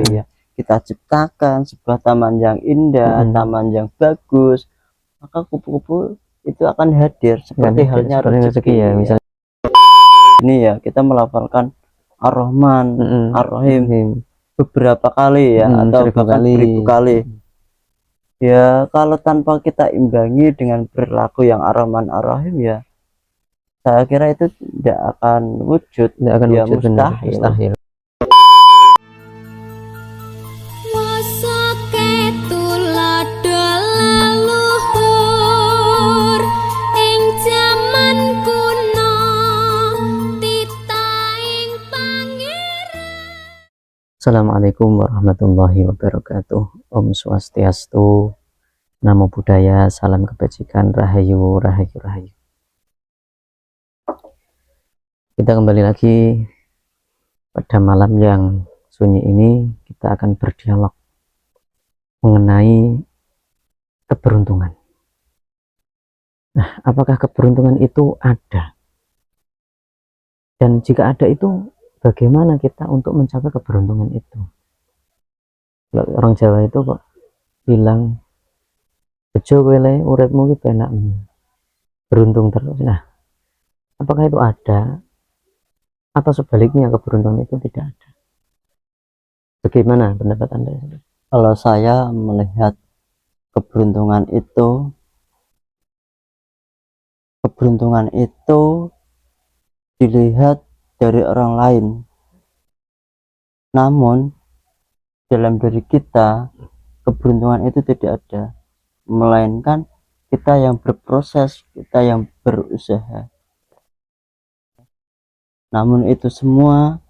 ya, kita ciptakan sebuah taman yang indah, taman yang bagus, maka kupu-kupu itu akan hadir seperti halnya rezeki ya. Misalnya ini ya, kita melafalkan Ar-Rahman, Ar-Rahim beberapa kali ya, atau bahkan beribu kali ya. Kalau tanpa kita imbangi dengan perilaku yang Ar-Rahman Ar-Rahim ya, saya kira itu tidak akan wujud, ya, mustahil. Assalamualaikum warahmatullahi wabarakatuh. Om Swastiastu, Namo Buddhaya, salam kebajikan, rahayu, rahayu, rahayu. Kita kembali lagi pada malam yang sunyi ini. Kita akan berdialog mengenai keberuntungan. Nah, apakah keberuntungan itu ada? Dan jika ada itu, bagaimana kita untuk mencapai keberuntungan itu? Kalau orang Jawa itu kok bilang bejo wele uripmu ki penak, beruntung terus. Nah, apakah itu ada atau sebaliknya keberuntungan itu tidak ada? Bagaimana pendapat Anda? Kalau saya melihat keberuntungan itu dilihat dari orang lain, namun dalam diri kita keberuntungan itu tidak ada, melainkan kita yang berproses, kita yang berusaha. Namun itu semua,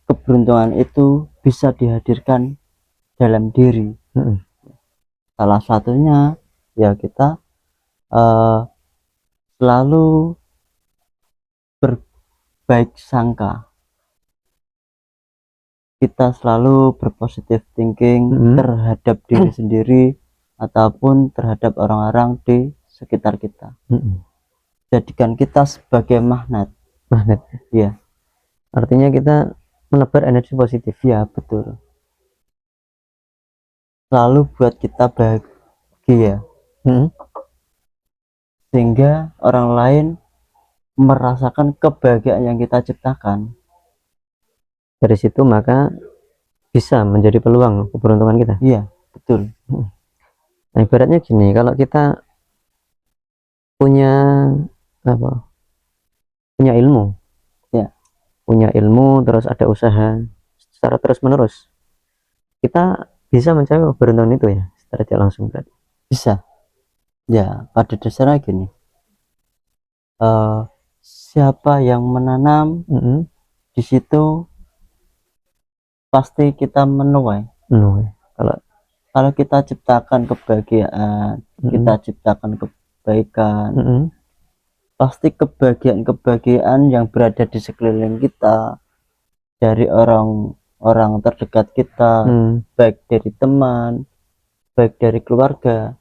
keberuntungan itu bisa dihadirkan dalam diri. Salah satunya ya kita selalu berbaik sangka, kita selalu berpositif thinking terhadap diri sendiri ataupun terhadap orang-orang di sekitar kita. Jadikan kita sebagai magnet ya, artinya kita menebar energi positif. Ya betul, selalu buat kita bahagia, sehingga orang lain merasakan kebahagiaan yang kita ciptakan. Dari situ maka bisa menjadi peluang keberuntungan kita. Iya betul. Nah, ibaratnya gini, kalau kita punya punya ilmu ya, punya ilmu terus ada usaha secara terus menerus, kita bisa mencapai keberuntungan itu ya secara tidak langsung. Berarti bisa ya, pada dasarnya gini, siapa yang menanam di situ pasti kita menuai. Kalau kita ciptakan kebahagiaan, kita ciptakan kebaikan, pasti kebahagiaan yang berada di sekeliling kita, dari orang terdekat kita, baik dari teman, baik dari keluarga,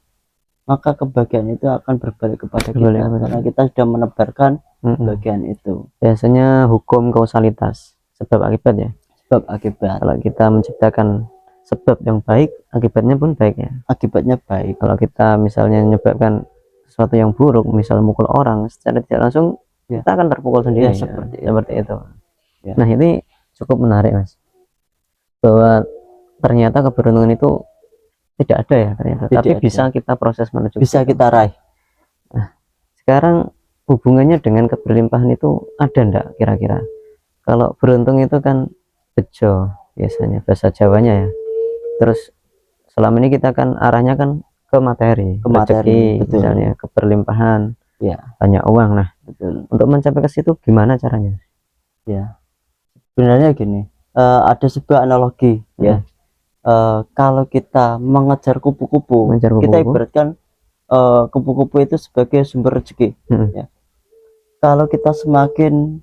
maka kebahagiaan itu akan berbalik kepada kita karena kita sudah menebarkan kebahagiaan itu. Biasanya hukum kausalitas, sebab akibat ya. Sebab akibat. Kalau kita menciptakan sebab yang baik, akibatnya pun baik ya. Akibatnya baik. Kalau kita misalnya menyebabkan sesuatu yang buruk, misal mukul orang, secara tidak langsung kita akan terpukul sendiri. Seperti itu. Ya. Nah, ini cukup menarik, Mas, bahwa ternyata keberuntungan itu tidak ada ya ternyata, tapi ada. Bisa kita proses menuju, bisa kita raih. Nah, sekarang hubungannya dengan keberlimpahan itu ada enggak kira-kira? Kalau beruntung itu kan bejo biasanya bahasa Jawanya ya. Terus selama ini kita kan arahnya kan ke materi, rezeki, misalnya keberlimpahan, ya, banyak uang. Nah, betul. Untuk mencapai ke situ gimana caranya? Ya, sebenarnya gini, ada sebuah analogi ya. Kalau kita mengejar kupu-kupu, kita ibaratkan kupu-kupu itu sebagai sumber rezeki. Ya. Kalau kita semakin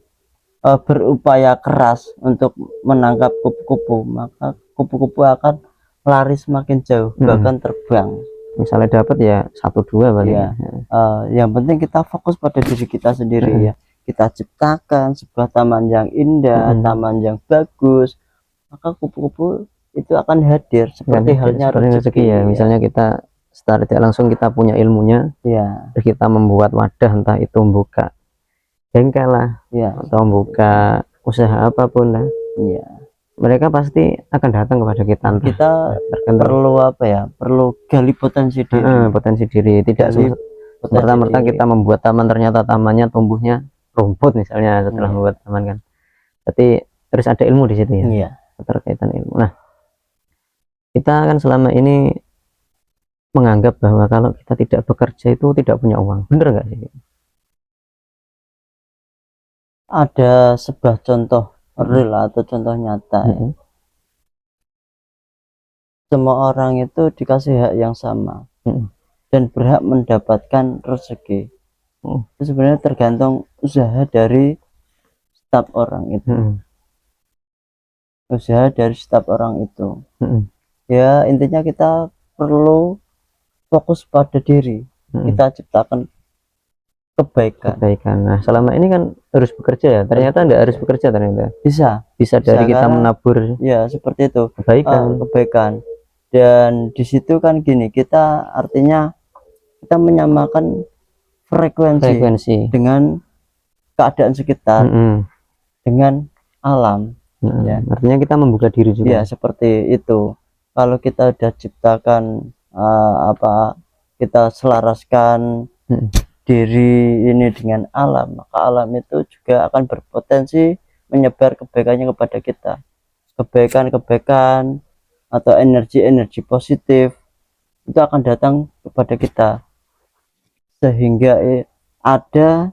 berupaya keras untuk menangkap kupu-kupu, maka kupu-kupu akan lari semakin jauh, bahkan terbang. Misalnya dapat ya 1-2 balik ya. Yang penting kita fokus pada diri kita sendiri ya. Kita ciptakan sebuah taman yang indah, taman yang bagus, maka kupu-kupu itu akan hadir seperti halnya rezeki ya. Misalnya kita secara tidak langsung kita punya ilmunya, ya, terus kita membuat wadah, entah itu membuka bengkel lah, ya, atau membuka usaha apapun lah, ya. mereka pasti akan datang kepada kita. Kita perlu apa ya, perlu gali potensi diri. Potensi diri, tidak serta-merta kita membuat taman ternyata tamannya tumbuhnya rumput misalnya setelah membuat taman kan. Berarti harus ada ilmu di situ ya. Iya. Keterkaitan ilmu. Nah, kita kan selama ini menganggap bahwa kalau kita tidak bekerja itu tidak punya uang. Bener nggak sih? Ada sebuah contoh real atau contoh nyata ya. Semua orang itu dikasih hak yang sama dan berhak mendapatkan rezeki. Itu sebenarnya tergantung usaha dari setiap orang itu. Usaha dari setiap orang itu. Ya intinya kita perlu fokus pada diri. Kita ciptakan kebaikan. Nah, selama ini kan harus bekerja ya. Ternyata enggak harus bekerja ternyata. Bisa dari kita menabur. Ya, seperti itu. Kebaikan. Kebaikan. Dan di situ kan gini, kita artinya kita menyamakan frekuensi dengan keadaan sekitar, dengan alam. Ya. Artinya kita membuka diri juga. Ya, seperti itu. Kalau kita udah ciptakan kita selaraskan diri ini dengan alam, maka alam itu juga akan berpotensi menyebar kebaikannya kepada kita. Kebaikan atau energi-energi positif itu akan datang kepada kita, sehingga ada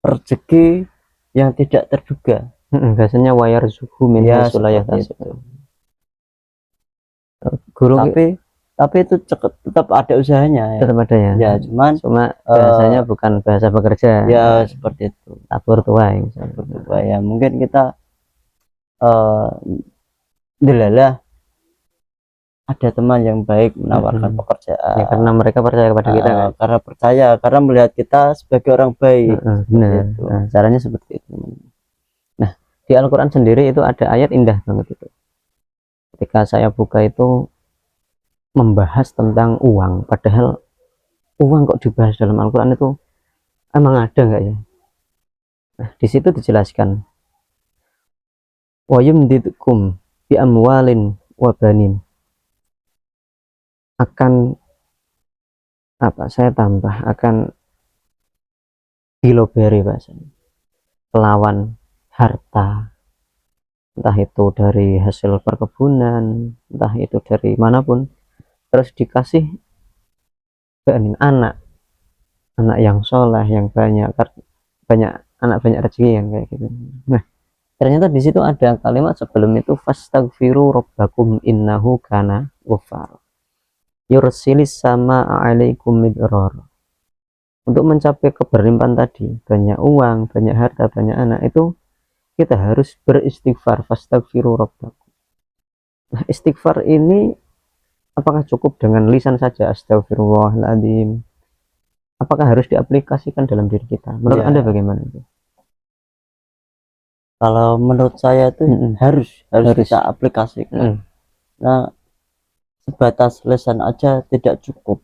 rezeki yang tidak terduga. Biasanya wayar suhu minyak sulayah tapi itu tetap ada usahanya ya. Tetap ada ya. Ya, cuma bahasanya bukan bahasa bekerja. Ya, seperti itu. Tabur tuai. Ya, mungkin kita delalah ada teman yang baik menawarkan pekerjaan. Ya, karena mereka percaya kepada kita kan. Karena melihat kita sebagai orang baik. Benar. Nah, caranya seperti itu. Nah, di Al-Quran sendiri itu ada ayat indah banget itu. Ketika saya buka itu membahas tentang uang, padahal uang kok dibahas dalam Al-Quran itu emang ada nggak ya? Nah, di situ dijelaskan wa yumdidukum bi amwalin wa banin, akan saya tambah akan diloberi bahasanya lawan harta, entah itu dari hasil perkebunan, entah itu dari manapun, terus dikasih anak yang soleh, yang banyak anak, banyak rezeki yang kayak gitu. Nah, ternyata di situ ada kalimat sebelum itu, fastaghfiru rabbakum innahu kana ghafar yursilis sama alaikum midrar. Untuk mencapai keberlimpahan tadi, banyak uang, banyak harta, banyak anak, itu kita harus beristighfar, fastaghfiru rabbakum. Nah, istighfar ini apakah cukup dengan lisan saja, astagfirullahaladzim? Apakah harus diaplikasikan dalam diri kita? Menurut Anda bagaimana? Kalau menurut saya itu harus kita aplikasikan. Nah, sebatas lisan aja tidak cukup.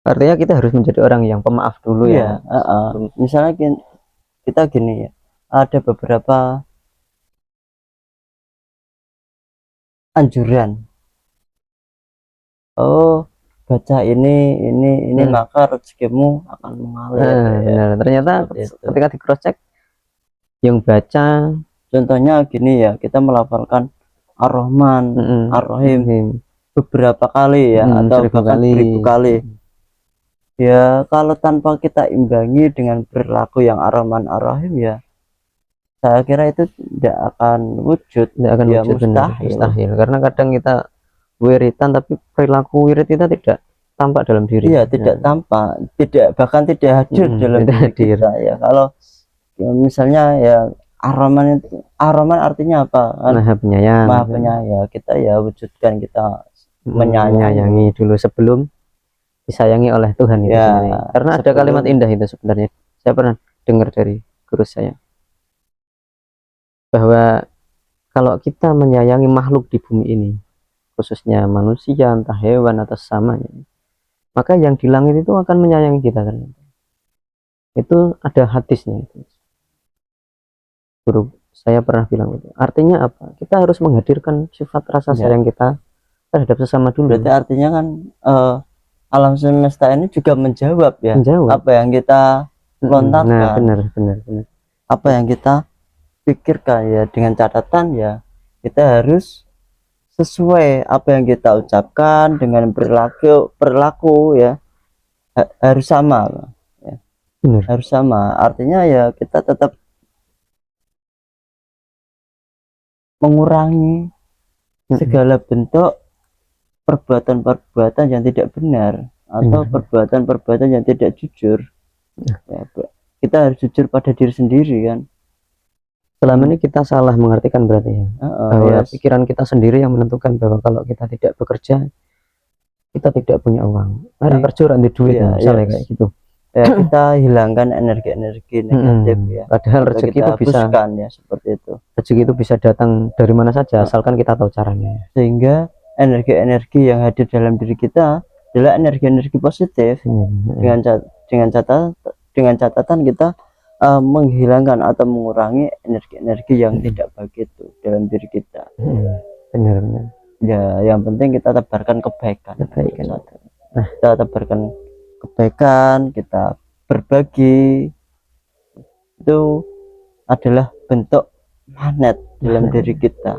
Artinya kita harus menjadi orang yang pemaaf dulu ya. Misalnya kita gini ya, ada beberapa anjuran. Baca ini maka rezekimu akan mengalir. Benar. Ternyata ketika di cross check yang baca, contohnya gini ya, kita melafalkan Ar-Rahman, Ar-Rahim beberapa kali ya, atau bahkan 1000 kali. Ya, kalau tanpa kita imbangi dengan perilaku yang Ar-Rahman Ar-Rahim, ya saya kira itu tidak akan wujud. Ya, mustahil. Karena kadang kita wiritan tapi perilaku wirid kita tidak tampak dalam diri. Iya, tidak tampak, bahkan tidak hadir dalam diri kita ya. Kalau misalnya ya Ar-Rahman artinya apa? Maha penyayang. Maha penyayang. Kita ya wujudkan kita menyayangi dulu sebelum disayangi oleh Tuhan itu sendiri. Karena ada kalimat indah itu sebenarnya. Saya pernah dengar dari guru saya bahwa kalau kita menyayangi makhluk di bumi ini, khususnya manusia, entah hewan atau sesamanya, maka yang di langit itu akan menyayangi kita kan. Itu ada hadisnya itu. Guru saya pernah bilang itu. Artinya apa? Kita harus menghadirkan sifat rasa sayang kita terhadap sesama dulu. Berarti artinya kan alam semesta ini juga menjawab ya apa yang kita lontarkan. Nah, benar. Apa yang kita pikirkan ya, dengan catatan ya kita harus sesuai apa yang kita ucapkan dengan perilaku ya, harus sama ya. Benar. Harus sama, artinya ya kita tetap mengurangi segala bentuk perbuatan-perbuatan yang tidak benar atau perbuatan-perbuatan yang tidak jujur ya, kita harus jujur pada diri sendiri kan. Selama ini kita salah mengartikan berarti ya, bahwa pikiran kita sendiri yang menentukan bahwa kalau kita tidak bekerja kita tidak punya uang, ada kerja nanti duit ya, misalnya kayak gitu ya, kita hilangkan energi-energi negatif ya, padahal rezeki itu bisa ya, seperti itu. Rezeki itu bisa datang dari mana saja asalkan kita tahu caranya, sehingga energi-energi yang hadir dalam diri kita adalah energi-energi positif. Dengan catatan kita menghilangkan atau mengurangi energi-energi yang tidak baik itu dalam diri kita. Benar ya, yang penting kita tebarkan kebaikan. Nah, kita tebarkan kebaikan, kita berbagi, itu adalah bentuk magnet dalam diri kita,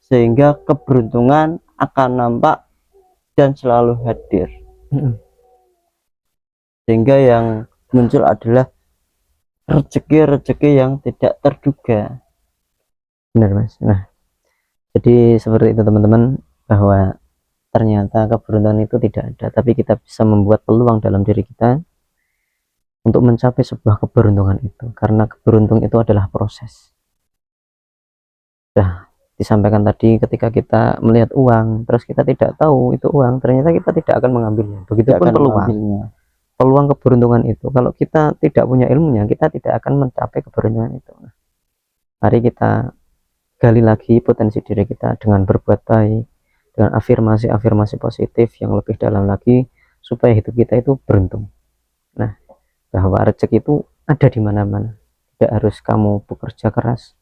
sehingga keberuntungan akan nampak dan selalu hadir. Sehingga yang muncul adalah rezeki-rezeki yang tidak terduga. Benar Mas. Nah, jadi seperti itu teman-teman, bahwa ternyata keberuntungan itu tidak ada, tapi kita bisa membuat peluang dalam diri kita untuk mencapai sebuah keberuntungan itu, karena keberuntungan itu adalah proses. Nah, disampaikan tadi, ketika kita melihat uang terus kita tidak tahu itu uang, ternyata kita tidak akan mengambilnya. Begitupun peluang keberuntungan itu, kalau kita tidak punya ilmunya, kita tidak akan mencapai keberuntungan itu. Nah, mari kita gali lagi potensi diri kita dengan berbuat baik, dengan afirmasi positif yang lebih dalam lagi, supaya hidup kita itu beruntung. Nah, bahwa rezeki itu ada di mana-mana, tidak harus kamu bekerja keras,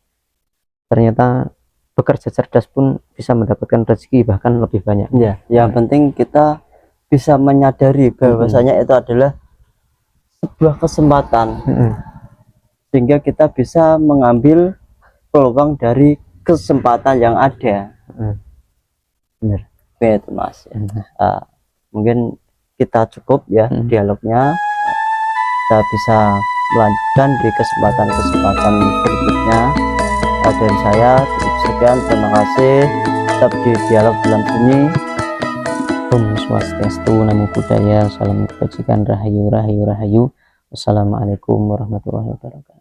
ternyata bekerja cerdas pun bisa mendapatkan rezeki bahkan lebih banyak ya. Yang penting kita bisa menyadari bahwasanya itu adalah sebuah kesempatan, sehingga kita bisa mengambil peluang dari kesempatan yang ada. Benar itu Mas. Mungkin kita cukup ya dialognya, kita bisa melanjutkan di kesempatan berikutnya. Dari saya cukup sekian, terima kasih. Tetap di dialog dalam bunyi. Om Swastiastu, Namo Buddhaya, salam kebajikan, rahayu. Wassalamualaikum warahmatullahi wabarakatuh.